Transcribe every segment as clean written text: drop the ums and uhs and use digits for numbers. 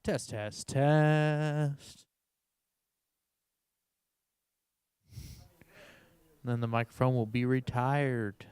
Test, test, test. Then the microphone will be retired.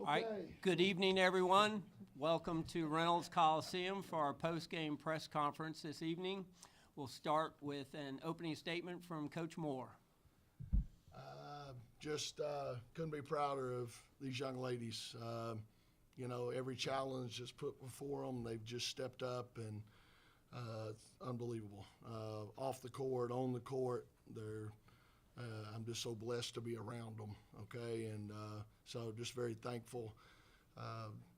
All right, good evening, everyone. Welcome to Reynolds Coliseum for our post-game press conference this evening. We'll start with an opening statement from Coach Moore. Just couldn't be prouder of these young ladies. You know, every challenge that's put before them, they've just stepped up, and it's unbelievable. Off the court, on the court, I'm just so blessed to be around them, okay? And so just very thankful.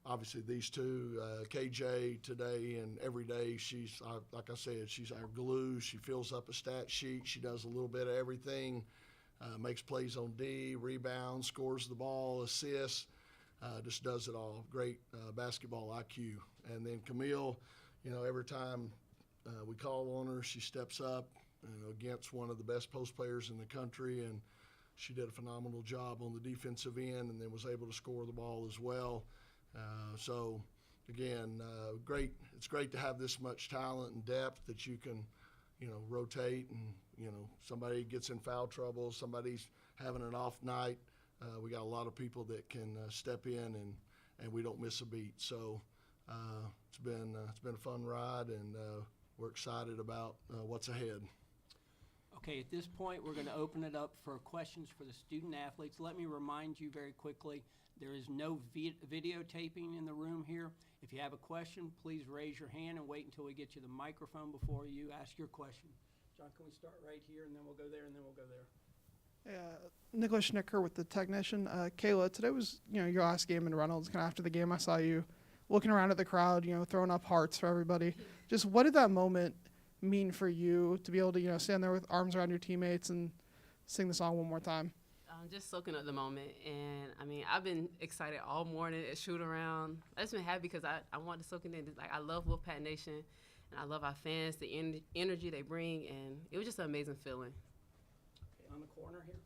Obviously, these two, KJ today and every day, she's, like I said, she's our glue. She fills up a stat sheet. She does a little bit of everything, makes plays on D, rebounds, scores the ball, assists, just does it all. Great basketball IQ. And then Camille, you know, every time we call on her, she steps up, you know, against one of the best post players in the country, and she did a phenomenal job on the defensive end and then was able to score the ball as well. So, again, great. It's great to have this much talent and depth that you can, you know, rotate and, you know, somebody gets in foul trouble, somebody's having an off night. We got a lot of people that can step in and we don't miss a beat. So it's been a fun ride, and we're excited about what's ahead. Okay, at this point, we're going to open it up for questions for the student athletes. Let me remind you very quickly, there is no videotaping in the room here. If you have a question, please raise your hand and wait until we get you the microphone before you ask your question. John, can we start right here, and then we'll go there, and then we'll go there. Nicholas Schnicker with the Technician. Kayla, today was, you know, your last game in Reynolds. Kind of after the game, I saw you looking around at the crowd, you know, throwing up hearts for everybody. Just what did that moment mean for you to be able to, you know, stand there with arms around your teammates and sing the song one more time? Just soaking up the moment. And, I mean, I've been excited all morning at shoot-around. I've just been happy because I want to soak it in. Like, I love Wolfpack Nation, and I love our fans, the energy they bring, and it was just an amazing feeling. Okay, on the corner here.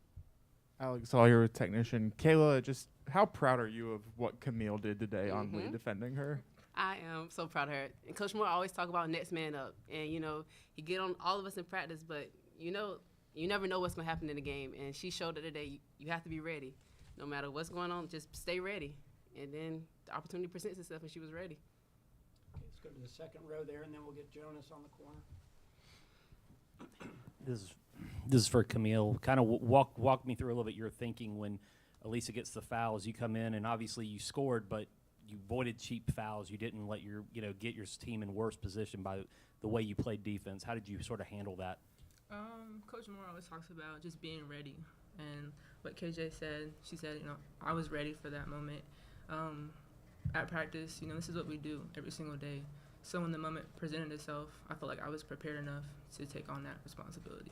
Alex Sawyer with Technician. Kayla, just how proud are you of what Camille did today on Lee defending her? I am so proud of her. And Coach Moore always talk about next man up. And, you know, he get on all of us in practice, but, you know, you never know what's going to happen in the game. And she showed it today. You have to be ready. No matter what's going on, just stay ready. And then the opportunity presents itself, and she was ready. Okay, let's go to the second row there, and then we'll get Jonas on the corner. This is for Camille. Kind of walk me through a little bit your thinking when Elisa gets the fouls. You come in, and obviously you scored, but you avoided cheap fouls. You didn't let get your team in worse position by the way you played defense. How did you sort of handle that? Coach Moore always talks about just being ready, and what KJ said, she said, you know, I was ready for that moment. At practice, you know, this is what we do every single day. So when the moment presented itself, I felt like I was prepared enough to take on that responsibility.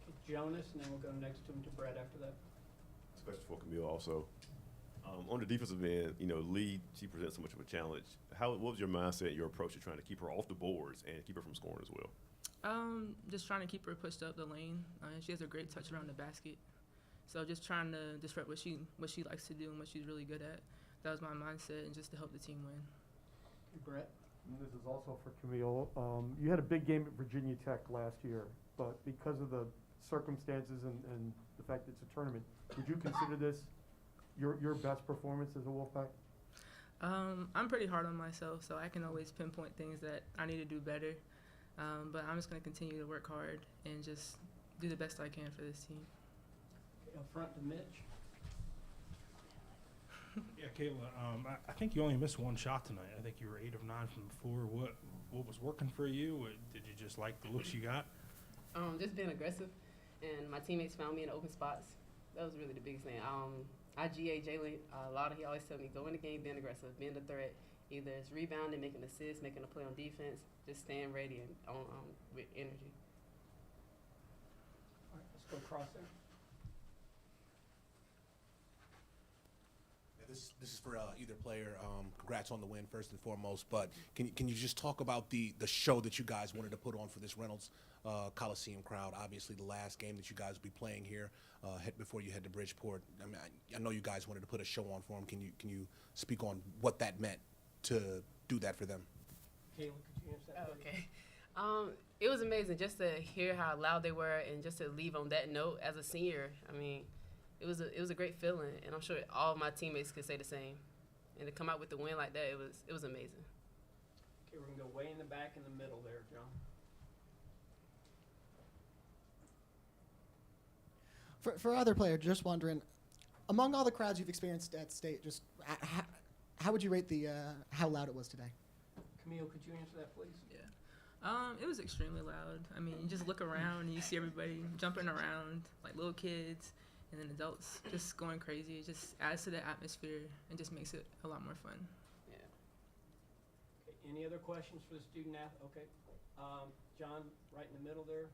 Okay, Jonas, and then we'll go next to him to Brett after that. Especially for Camille also. On the defensive end, you know, Lee, she presents so much of a challenge. What was your mindset, your approach to trying to keep her off the boards and keep her from scoring as well? Just trying to keep her pushed up the lane. She has a great touch around the basket. So just trying to disrupt what she likes to do and what she's really good at. That was my mindset, and just to help the team win. Okay, Brett. And this is also for Camille. You had a big game at Virginia Tech last year, but because of the circumstances and the fact that it's a tournament, would you consider this your best performance as a Wolfpack? I'm pretty hard on myself, so I can always pinpoint things that I need to do better. But I'm just going to continue to work hard and just do the best I can for this team. Okay, up front to Mitch. Yeah, Kayla, I think you only missed one shot tonight. I think you were 8 of 9 from the floor. What was working for you? Did you just like the looks you got? Just being aggressive, and my teammates found me in open spots. That was really the biggest thing. IGA Jalen, he always tell me, go in the game being aggressive, being the threat. Either it's rebounding, making assists, making a play on defense, just staying ready and with energy. All right, let's go across there. This is for either player. Congrats on the win, first and foremost. But can you just talk about the show that you guys wanted to put on for this Reynolds Coliseum crowd? Obviously, the last game that you guys will be playing here before you head to Bridgeport. I mean, I know you guys wanted to put a show on for them. Can you speak on what that meant to do that for them? Kayla, could you answer that? Okay. It was amazing just to hear how loud they were and just to leave on that note as a senior. I mean, it was a great feeling, and I'm sure all of my teammates could say the same. And to come out with the win like that, it was amazing. Okay, we're gonna go way in the back in the middle there, John. For other players, just wondering, among all the crowds you've experienced at state, just how would you rate the how loud it was today? Camille, could you answer that, please? Yeah. It was extremely loud. I mean, you just look around and you see everybody jumping around, like little kids and then adults just going crazy. It just adds to the atmosphere and just makes it a lot more fun. Okay, any other questions for the student Okay. John, right in the middle there.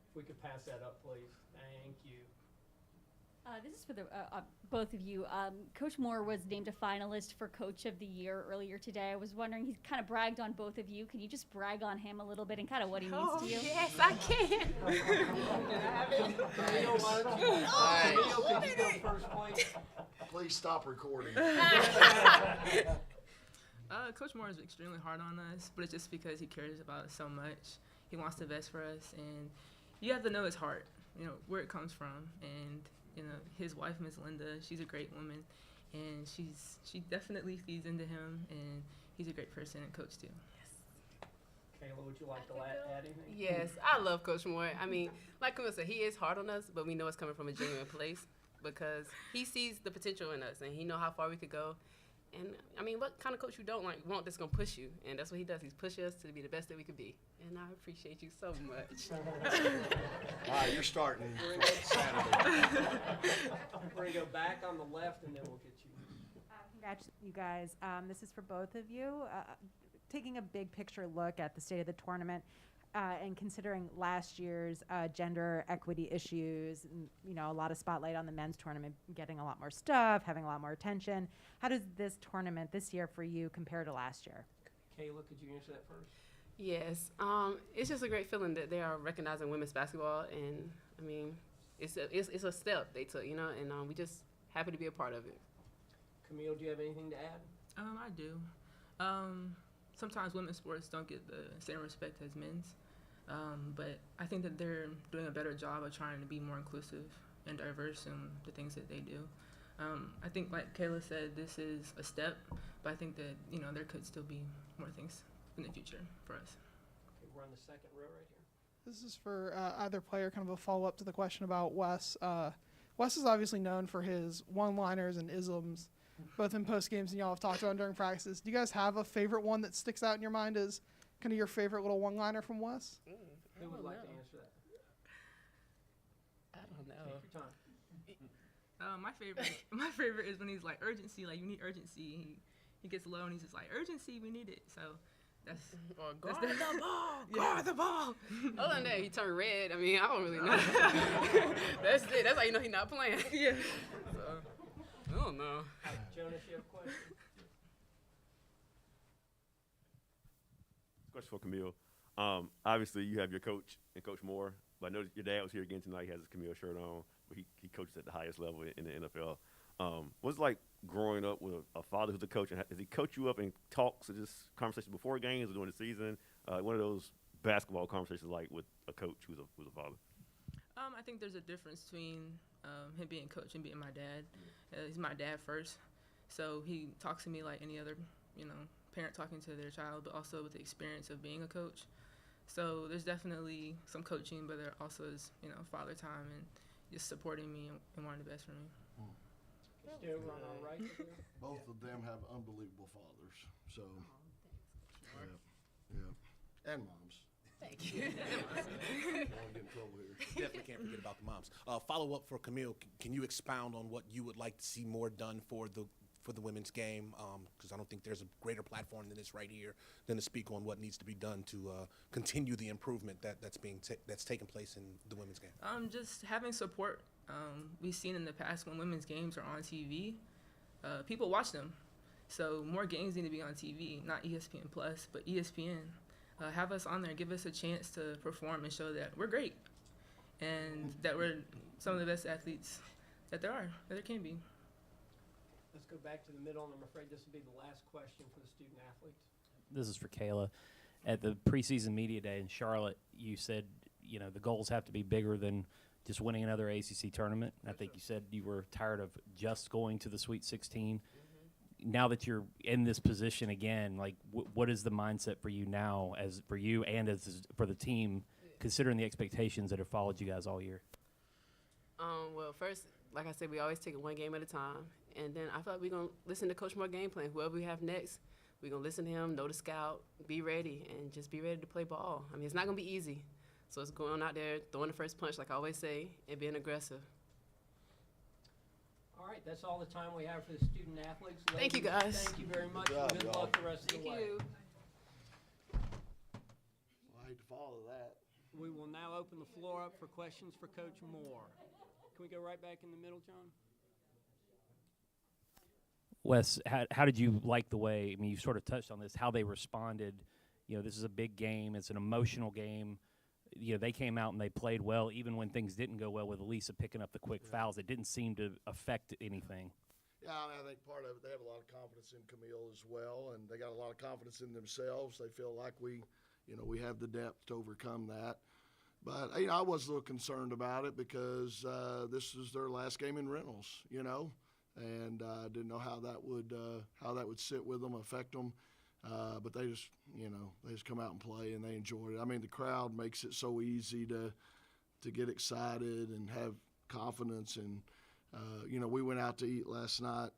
If we could pass that up, please. Thank you. This is for the both of you. Coach Moore was named a finalist for Coach of the Year earlier today. I was wondering, he kind of bragged on both of you. Can you just brag on him a little bit and kind of what he means to you? Yes, I can. Camille, why don't you? Camille, could you go first, please? Please stop recording. Coach Moore is extremely hard on us, but it's just because he cares about us so much. He wants the best for us, and you have to know his heart, you know, where it comes from. And you know, his wife, Miss Linda, she's a great woman, and she definitely feeds into him, and he's a great person and coach too. Kayla, would you like to add anything? Yes, I love Coach Moore. I mean, like Camille said, he is hard on us, but we know it's coming from a genuine place because he sees the potential in us, and he knows how far we could go. And, I mean, what kind of coach you don't want that's going to push you? And that's what he does. He's pushing us to be the best that we could be. And I appreciate you so much. All right, you're starting Saturday. We're going to go back on the left, and then we'll get you. Congrats, you guys. This is for both of you. Taking a big picture look at the state of the tournament and considering last year's gender equity issues, and, you know, a lot of spotlight on the men's tournament, getting a lot more stuff, having a lot more attention. How does this tournament this year for you compare to last year? Kayla, could you answer that first? Yes, it's just a great feeling that they are recognizing women's basketball, and I mean, it's a step they took, you know, and we just happy to be a part of it. Camille, do you have anything to add? I do. Sometimes women's sports don't get the same respect as men's, but I think that they're doing a better job of trying to be more inclusive and diverse in the things that they do. I think, like Kayla said, this is a step, but I think that, you know, there could still be more things in the future for us. Okay, we're on the second row right here. This is for either player, kind of a follow-up to the question about Wes. Wes is obviously known for his one-liners and isms, both in post games and y'all have talked about during practices. Do you guys have a favorite one that sticks out in your mind as kind of your favorite little one-liner from Wes? Who would like to answer that? I don't know. Take your time. My favorite is when he's like, urgency, like you need urgency. He gets low and he's just like, urgency, we need it. So that's Guard the ball. Guard the ball. Other than that, he turned red. I mean, I don't really know. That's it. That's how you know he's not playing. Yeah. So, I don't know. Jonas, you have a question? Question for Camille. Obviously, you have your coach and Coach Moore, but I know your dad was here again tonight. He has his Camille shirt on, but he coaches at the highest level in the NFL. What's it like growing up with a father who's a coach? And does he coach you up in talks or just conversations before games or during the season? One of those basketball conversations like with a coach who's a father? I think there's a difference between him being coach and being my dad. He's my dad first, so he talks to me like any other, you know, parent talking to their child, but also with the experience of being a coach. So there's definitely some coaching, but there also is, you know, father time and just supporting me and wanting the best for me. Stay over on our right there. Both of them have unbelievable fathers. So, yeah, and moms. Thank you. I don't get in trouble here. Definitely can't forget about the moms. Follow up for Camille. Can you expound on what you would like to see more done for the women's game? Because I don't think there's a greater platform than this right here than to speak on what needs to be done to continue the improvement that's taking place in the women's game. Just having support. We've seen in the past when women's games are on TV, people watch them. So more games need to be on TV, not ESPN Plus, but ESPN. Have us on there, give us a chance to perform and show that we're great and that we're some of the best athletes that there can be. Let's go back to the middle, and I'm afraid this will be the last question for the student athletes. This is for Kayla. At the preseason media day in Charlotte, you said, you know, the goals have to be bigger than just winning another ACC tournament. I think you said you were tired of just going to the Sweet 16. Now that you're in this position again, like what is the mindset for you now, as for you and as for the team, considering the expectations that have followed you guys all year? Well, first, like I said, we always take it one game at a time. And then I feel like we're going to listen to Coach Moore's game plan. Whoever we have next, we're going to listen to him, know the scout, be ready, and just be ready to play ball. I mean, it's not going to be easy. So it's going out there, throwing the first punch, like I always say, and being aggressive. All right, that's all the time we have for the student athletes. Thank you, Ladies, guys. Thank you very much. Good job, Good y'all. luck the rest of Thank the way. you. I hate to follow that. We will now open the floor up for questions for Coach Moore. Can we go right back in the middle, John? Wes, how did you like the way, I mean, you sort of touched on this, how they responded? You know, this is a big game. It's an emotional game. You know, they came out and they played well, even when things didn't go well with Elisa picking up the quick fouls. It didn't seem to affect anything. Yeah, I mean, I think part of it, they have a lot of confidence in Camille as well, and they got a lot of confidence in themselves. They feel like we have the depth to overcome that. But, I was a little concerned about it because this is their last game in Reynolds, and didn't know how that would sit with them, affect them. But they just, they just come out and play, and they enjoyed it. I mean, the crowd makes it so easy to get excited and have confidence. And, we went out to eat last night,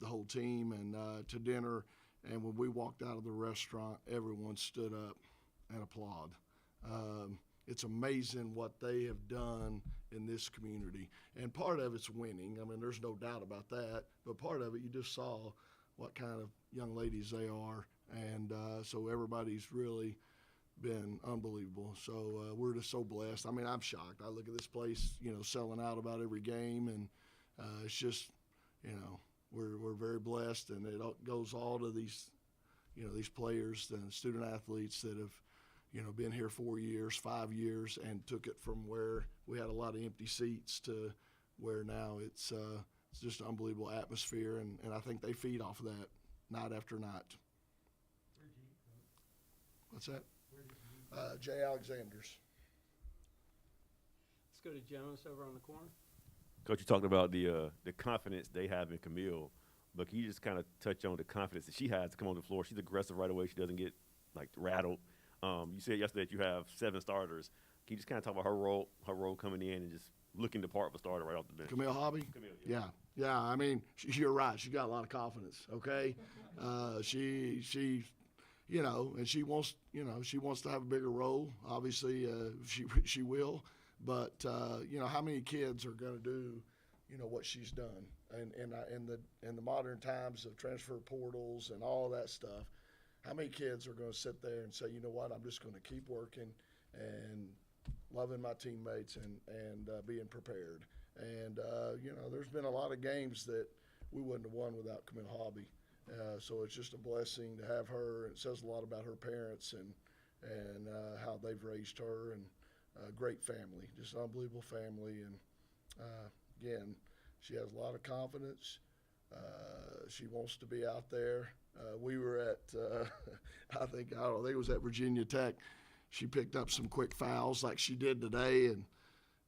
the whole team, and to dinner. And when we walked out of the restaurant, everyone stood up and applauded. It's amazing what they have done in this community. And part of it's winning. I mean, there's no doubt about that. But part of it, you just saw what kind of young ladies they are. And so everybody's really been unbelievable. So we're just so blessed. I mean, I'm shocked. I look at this place, selling out about every game. And it's just, we're very blessed. And it goes all to these, these players and student athletes that have, been here 4 years, 5 years, and took it from where we had a lot of empty seats to where now it's just an unbelievable atmosphere, and I think they feed off of that night after night. What's that? Jay Alexander's. Let's go to Jonas over on the corner. Coach, you talked about the confidence they have in Camille, but can you just kind of touch on the confidence that she has to come on the floor? She's aggressive right away. She doesn't get rattled. You said yesterday that you have 7 starters. Can you just kind of talk about her role coming in and just looking the part of a starter right off the bench? Camille Hobby? Camille, yeah. I mean, you're right. She got a lot of confidence. Okay, she and she wants to have a bigger role. Obviously, she will. But how many kids are going to do what she's done? And in the modern times of transfer portals and all that stuff. How many kids are going to sit there and say, you know what, I'm just going to keep working and loving my teammates and being prepared. And, there's been a lot of games that we wouldn't have won without Camille Hobby. So it's just a blessing to have her. It says a lot about her parents and how they've raised her, and a great family, just an unbelievable family. And, again, she has a lot of confidence. She wants to be out there. We were at, I think it was at Virginia Tech. She picked up some quick fouls like she did today, and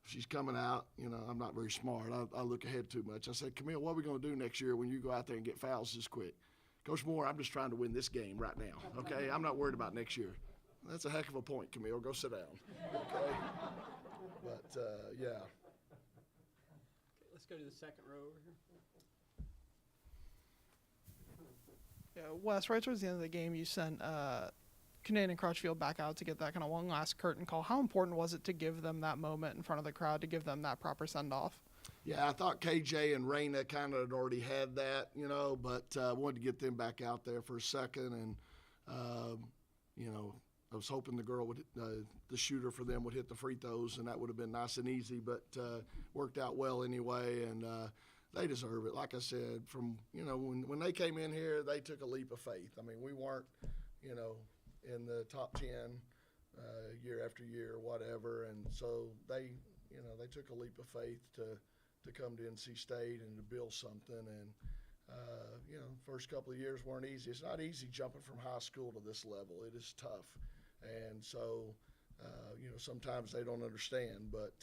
she's coming out. I'm not very smart. I look ahead too much. I said, Camille, what are we going to do next year when you go out there and get fouls this quick? Coach Moore, I'm just trying to win this game right now, okay? I'm not worried about next year. That's a heck of a point, Camille. Go sit down, okay? But, yeah. Okay, let's go to the second row over here. Yeah, Wes, right towards the end of the game, you sent Canadian Crutchfield back out to get that kind of one last curtain call. How important was it to give them that moment in front of the crowd, to give them that proper send-off? Yeah, I thought KJ and Raina kind of had already had that, but I wanted to get them back out there for a second. And, I was hoping the girl the shooter for them would hit the free throws, and that would have been nice and easy, but worked out well anyway. And they deserve it. Like I said, when they came in here, they took a leap of faith. I mean, we weren't, in the top 10 year after year or whatever. And so they took a leap of faith to come to NC State and to build something. And, first couple of years weren't easy. It's not easy jumping from high school to this level. It is tough. And so, sometimes they don't understand. But,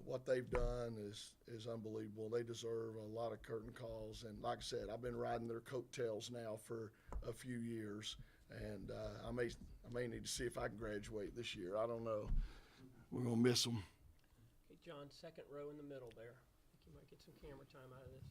what they've done is unbelievable. They deserve a lot of curtain calls. And like I said, I've been riding their coattails now for a few years. And I may need to see if I can graduate this year. I don't know. We're going to miss them. Okay, John, second row in the middle there. I think you might get some camera time out of this.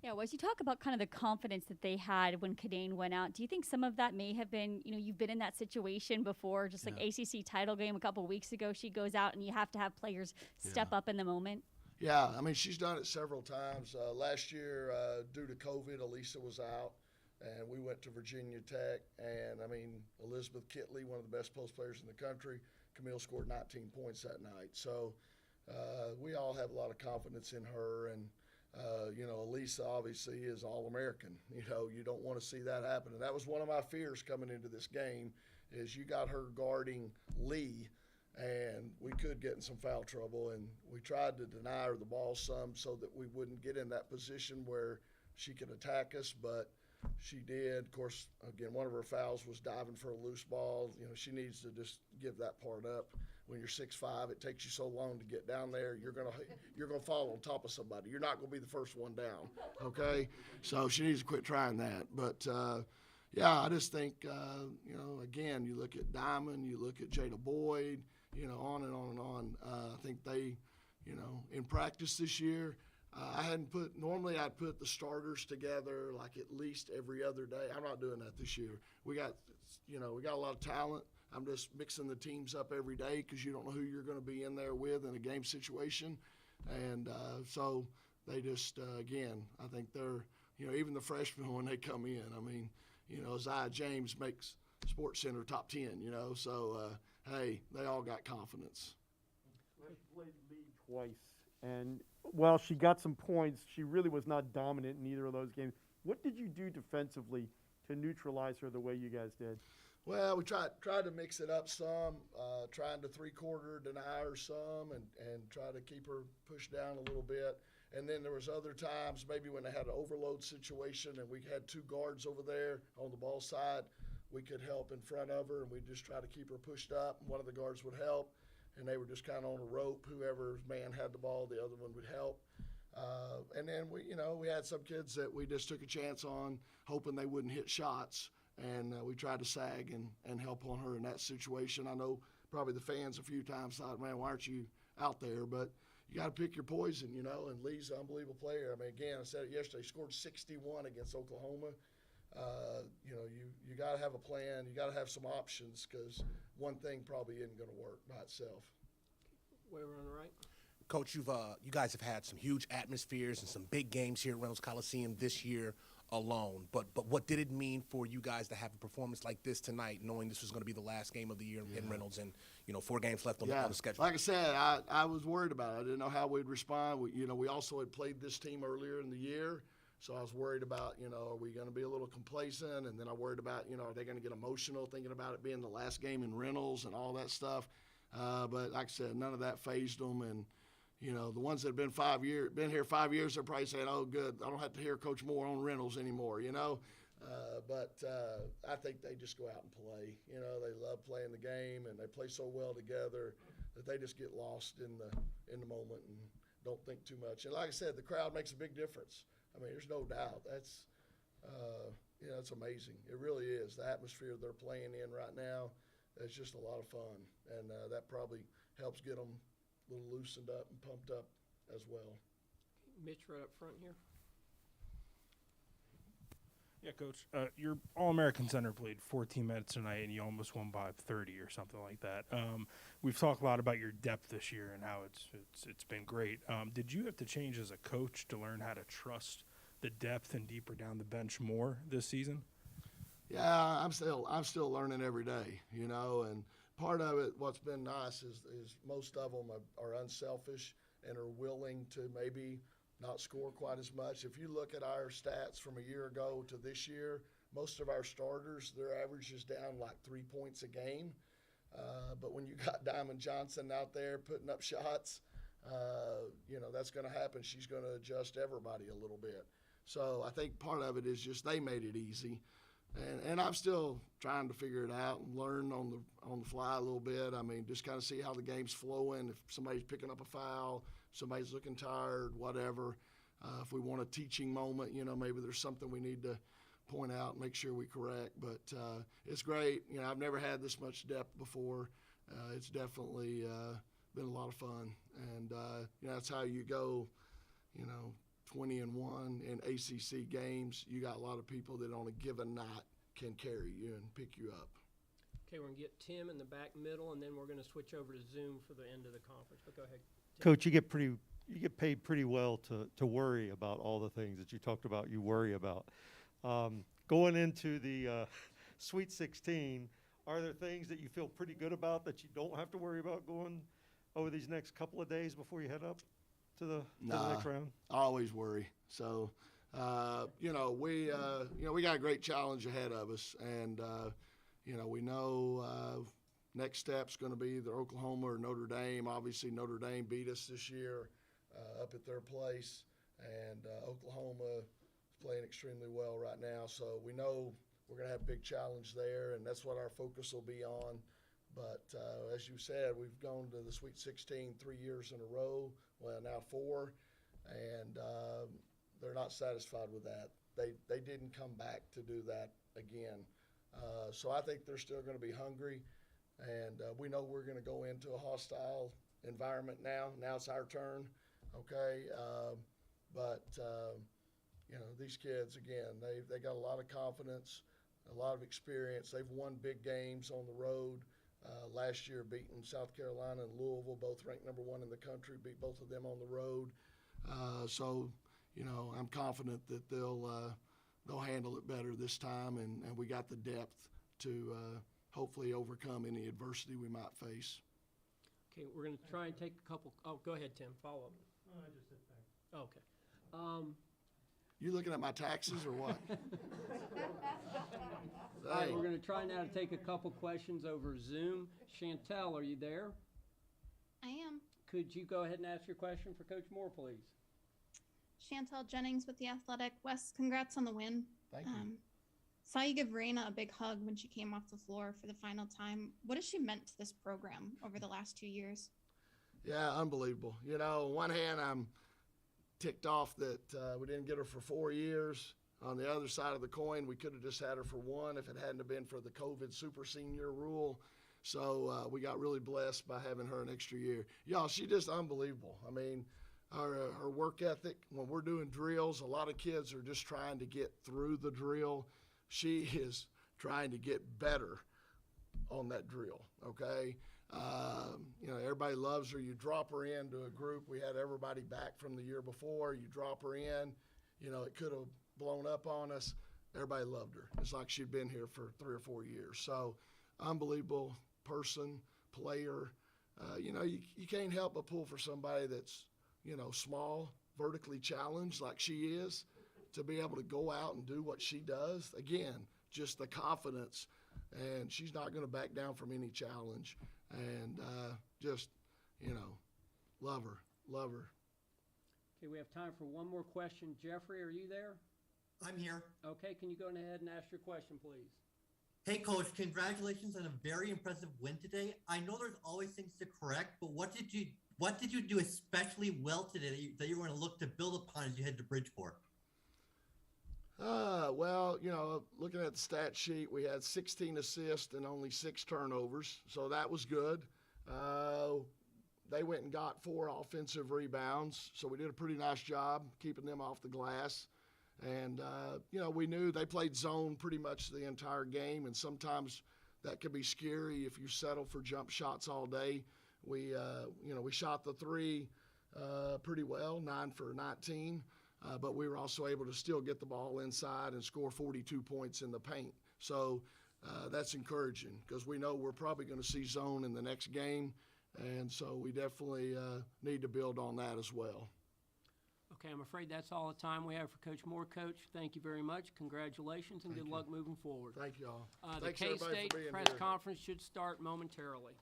Yeah, well, as you talk about kind of the confidence that they had when Kadane went out, do you think some of that may have been, you've been in that situation before, just like ACC title game a couple weeks ago, she goes out and you have to have players step up in the moment? Yeah, I mean, she's done it several times. Last year, due to COVID, Elisa was out, and we went to Virginia Tech. And, I mean, Elizabeth Kitley, one of the best post players in the country, Camille scored 19 points that night. So we all have a lot of confidence in her. And, Elisa obviously is All-American. You don't want to see that happen. And that was one of my fears coming into this game is you got her guarding Lee, and we could get in some foul trouble. And we tried to deny her the ball some so that we wouldn't get in that position where she could attack us, but she did. Of course, again, one of her fouls was diving for a loose ball. She needs to just give that part up. When you're 6'5", it takes you so long to get down there. You're gonna fall on top of somebody. You're not gonna be the first one down. Okay, so she needs to quit trying that. But I just think again, you look at Diamond, you look at Jada Boyd, on and on and on. I think they, in practice this year. Normally I'd put the starters together like at least every other day. I'm not doing that this year. We got a lot of talent. I'm just mixing the teams up every day because you don't know who you're going to be in there with in a game situation. And so they just, again, I think they're, even the freshmen when they come in, I mean, Isaiah James makes Sports Center top 10, so, hey, they all got confidence. She played lead twice, and while she got some points, she really was not dominant in either of those games. What did you do defensively to neutralize her the way you guys did? Well, we tried to mix it up some, trying to three-quarter deny her some and try to keep her pushed down a little bit. And then there was other times maybe when they had an overload situation and we had two guards over there on the ball side, we could help in front of her and we'd just try to keep her pushed up. One of the guards would help, and they were just kind of on a rope. Whoever's man had the ball, the other one would help. And then we had some kids that we just took a chance on, hoping they wouldn't hit shots. And we tried to sag and help on her in that situation. I know probably the fans a few times thought, man, why aren't you out there? But you got to pick your poison, and Lee's an unbelievable player. I mean, again, I said it yesterday, he scored 61 against Oklahoma. You got to have a plan. You got to have some options because one thing probably isn't going to work by itself. Way over on the right. Coach, you guys have had some huge atmospheres and some big games here at Reynolds Coliseum this year alone. But what did it mean for you guys to have a performance like this tonight, knowing this was going to be the last game of the year in Reynolds and 4 games left on the schedule? Like I said, I was worried about it. I didn't know how we'd respond. We also had played this team earlier in the year, so I was worried about are we going to be a little complacent, and then I worried about are they going to get emotional thinking about it being the last game in Reynolds and all that stuff. But like I said, none of that fazed them. And the ones that have been here 5 years, they're probably saying, oh, good, I don't have to hear Coach Moore on Reynolds anymore, But I think they just go out and play. They love playing the game, and they play so well together that they just get lost in the moment and don't think too much. And like I said, the crowd makes a big difference. I mean, there's no doubt. That's, it's amazing. It really is. The atmosphere they're playing in right now, it's just a lot of fun. And that probably helps get them a little loosened up and pumped up as well. Mitch, right up front here. Yeah, Coach. Your All-American center played 14 minutes tonight, and you almost won by 30 or something like that. We've talked a lot about your depth this year and how it's been great. Did you have to change as a coach to learn how to trust the depth and deeper down the bench more this season? Yeah, I'm still learning every day, and part of it, what's been nice is most of them are unselfish and are willing to maybe not score quite as much. If you look at our stats from a year ago to this year, most of our starters, their average is down like 3 points a game. But when you got Diamond Johnson out there putting up shots, that's going to happen. She's going to adjust everybody a little bit. So I think part of it is just they made it easy. and I'm still trying to figure it out and learn on the fly a little bit. I mean, just kind of see how the game's flowing. If somebody's picking up a foul, somebody's looking tired, whatever. If we want a teaching moment, maybe there's something we need to point out and make sure we correct. But it's great. I've never had this much depth before. It's definitely been a lot of fun, and that's how you go. 20-1 in ACC games. You got a lot of people that on a given night can carry you and pick you up. Okay, we're going to get Tim in the back middle, and then we're going to switch over to Zoom for the end of the conference. But go ahead, Tim. Coach, you get paid pretty well to worry about all the things that you talked about. You worry about going into the Sweet 16. Are there things that you feel pretty good about that you don't have to worry about going over these next couple of days before you head up to the next round? I always worry. So, we got a great challenge ahead of us, and we know next step's going to be either Oklahoma or Notre Dame. Obviously, Notre Dame beat us this year up at their place, and Oklahoma is playing extremely well right now. So we know we're going to have a big challenge there, and that's what our focus will be on. But as you said, we've gone to the Sweet 16 3 years in a row, well, now 4, and they're not satisfied with that. They didn't come back to do that again. So I think they're still going to be hungry, and we know we're going to go into a hostile environment now. Now it's our turn, okay? These kids, again, they got a lot of confidence, a lot of experience. They've won big games on the road. Last year, beating South Carolina and Louisville, both ranked number 1 in the country, beat both of them on the road. I'm confident that they'll handle it better this time, and we got the depth to hopefully overcome any adversity we might face. Okay, we're going to try and take a couple. Oh, go ahead, Tim. Follow up. No, I just said thanks. Okay. You looking at my taxes or what? All right, we're going to try now to take a couple questions over Zoom. Chantel, are you there? I am. Could you go ahead and ask your question for Coach Moore, please? Chantel Jennings with The Athletic. Wes, congrats on the win. Thank you. Saw you give Raina a big hug when she came off the floor for the final time. What has she meant to this program over the last 2 years? Yeah, unbelievable. On one hand, I'm ticked off that we didn't get her for 4 years. On the other side of the coin, we could have just had her for 1 if it hadn't have been for the COVID super senior rule. So we got really blessed by having her an extra year. Y'all, she's just unbelievable. I mean, her work ethic, when we're doing drills, a lot of kids are just trying to get through the drill. She is trying to get better on that drill, okay? Everybody loves her. You drop her into a group. We had everybody back from the year before. You drop her in. It could have blown up on us. Everybody loved her. It's like she'd been here for 3 or 4 years. So, unbelievable person, player. You can't help but pull for somebody that's, small, vertically challenged like she is, to be able to go out and do what she does. Again, just the confidence, and she's not going to back down from any challenge. And love her. Okay, we have time for one more question. Jeffrey, are you there? I'm here. Okay, can you go ahead and ask your question, please? Hey, Coach, congratulations on a very impressive win today. I know there's always things to correct, but what did you do especially well today that you're going to look to build upon as you head to Bridgeport? Looking at the stat sheet, we had 16 assists and only 6 turnovers, so that was good. They went and got 4 offensive rebounds, so we did a pretty nice job keeping them off the glass. And, we knew they played zone pretty much the entire game, and sometimes that could be scary if you settle for jump shots all day. We shot the 3 pretty well, 9 for 19. But we were also able to still get the ball inside and score 42 points in the paint. So that's encouraging because we know we're probably going to see zone in the next game, and so we definitely need to build on that as well. Okay, I'm afraid that's all the time we have for Coach Moore. Coach, thank you very much. Congratulations and good luck moving forward. Thank you all. The Thanks, everybody, for K-State being press here. conference should start momentarily.